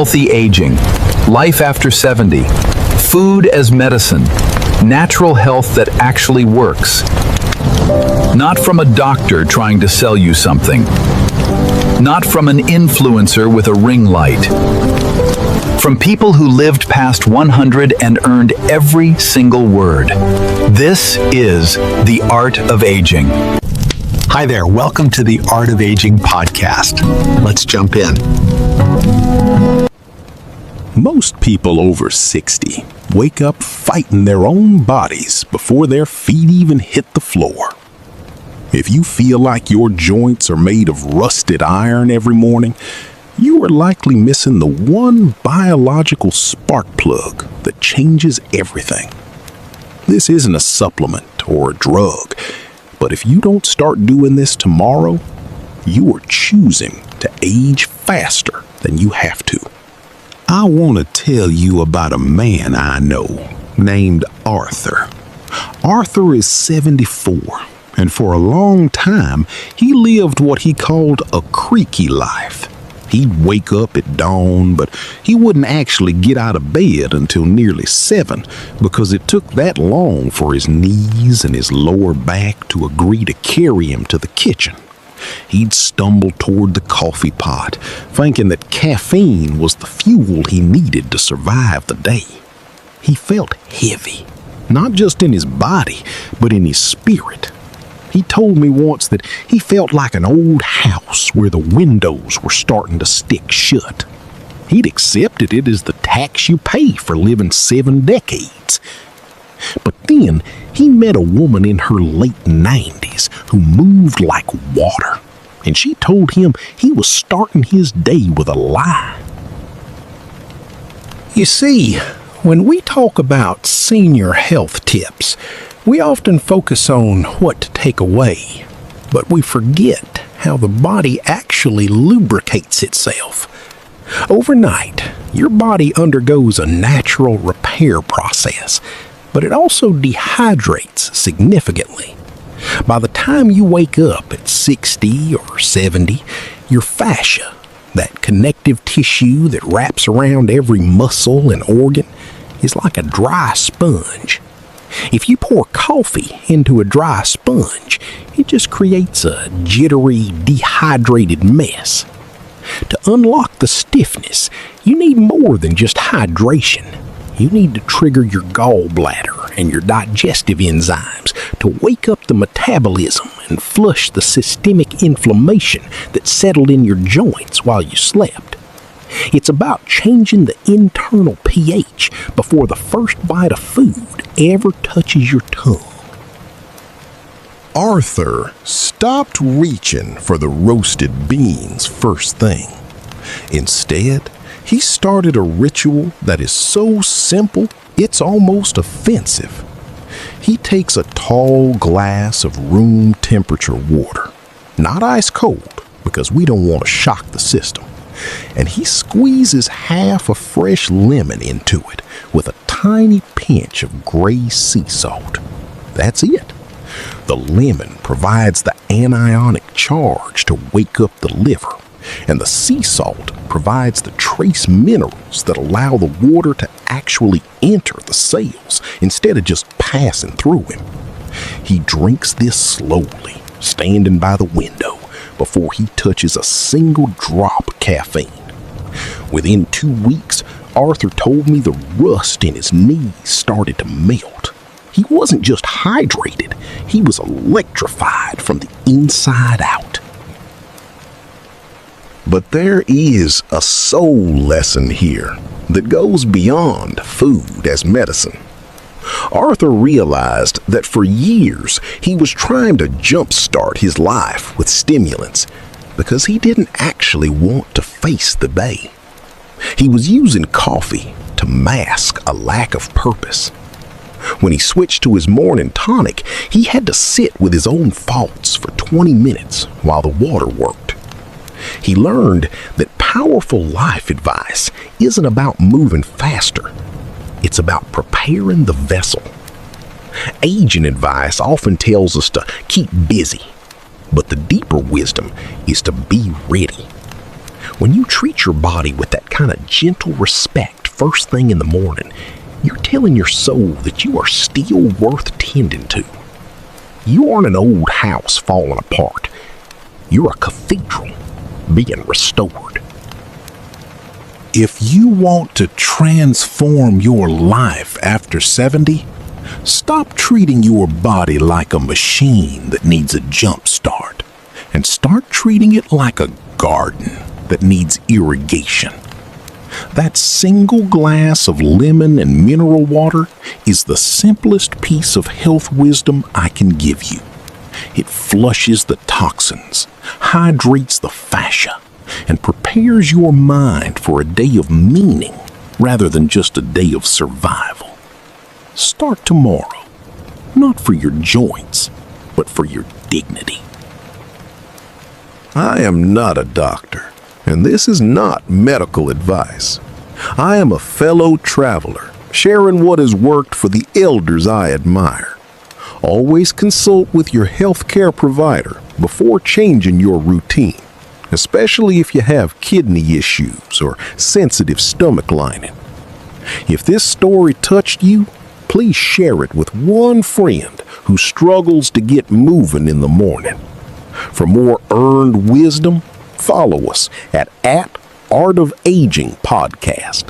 Healthy aging, life after 70, food as medicine, natural health that actually works. Not from a doctor trying to sell you something. Not from an influencer with a ring light. From people who lived past 100 and earned every single word. This is The Art of Aging. Hi there, welcome to the Art of Aging podcast. Let's jump in. Most people over 60 wake up fighting their own bodies before their feet even hit the floor. If you feel like your joints are made of rusted iron every morning, you are likely missing the one biological spark plug that changes everything. This isn't a supplement or a drug, but if you don't start doing this tomorrow, you are choosing to age faster than you have to. I want to tell you about a man I know named Arthur. Arthur is 74, and for a long time, he lived what he called a creaky life. He'd wake up at dawn, but he wouldn't actually get out of bed until nearly 7 because it took that long for his knees and his lower back to agree to carry him to the kitchen. He'd stumble toward the coffee pot, thinking that caffeine was the fuel he needed to survive the day. He felt heavy, not just in his body, but in his spirit. He told me once that he felt like an old house where the windows were starting to stick shut. He'd accepted it as the tax you pay for living 7 decades. But then he met a woman in her late 90s who moved like water, and she told him he was starting his day with a lie. You see, when we talk about senior health tips, we often focus on what to take away, but we forget how the body actually lubricates itself. Overnight, your body undergoes a natural repair process, but it also dehydrates significantly. By the time you wake up at 60 or 70, your fascia, that connective tissue that wraps around every muscle and organ, is like a dry sponge. If you pour coffee into a dry sponge, it just creates a jittery, dehydrated mess. To unlock the stiffness, you need more than just hydration. You need to trigger your gallbladder and your digestive enzymes to wake up the metabolism and flush the systemic inflammation that settled in your joints while you slept. It's about changing the internal pH before the first bite of food ever touches your tongue. Arthur stopped reaching for the roasted beans first thing. Instead, he started a ritual that is so simple it's almost offensive. He takes a tall glass of room temperature water, not ice cold, because we don't want to shock the system, and he squeezes half a fresh lemon into it with a tiny pinch of gray sea salt. That's it. The lemon provides the anionic charge to wake up the liver, and the sea salt provides the trace minerals that allow the water to actually enter the cells instead of just passing through him. He drinks this slowly, standing by the window, before he touches a single drop of caffeine. Within 2 weeks, Arthur told me the rust in his knees started to melt. He wasn't just hydrated, he was electrified from the inside out. But there is a soul lesson here that goes beyond food as medicine. Arthur realized that for years he was trying to jumpstart his life with stimulants because he didn't actually want to face the day. He was using coffee to mask a lack of purpose. When he switched to his morning tonic, he had to sit with his own thoughts for 20 minutes while the water worked. He learned that powerful life advice isn't about moving faster. It's about preparing the vessel. Aging advice often tells us to keep busy, but the deeper wisdom is to be ready. When you treat your body with that kind of gentle respect first thing in the morning, you're telling your soul that you are still worth tending to. You aren't an old house falling apart. You're a cathedral being restored. If you want to transform your life after 70, stop treating your body like a machine that needs a jump start and start treating it like a garden that needs irrigation. That single glass of lemon and mineral water is the simplest piece of health wisdom I can give you. It flushes the toxins, hydrates the fascia, and prepares your mind for a day of meaning rather than just a day of survival. Start tomorrow, not for your joints, but for your dignity. I am not a doctor, and this is not medical advice. I am a fellow traveler, sharing what has worked for the elders I admire. Always consult with your healthcare provider before changing your routine, especially if you have kidney issues or sensitive stomach lining. If this story touched you, please share it with one friend who struggles to get moving in the morning. For more earned wisdom, follow us at Art of Aging Podcast.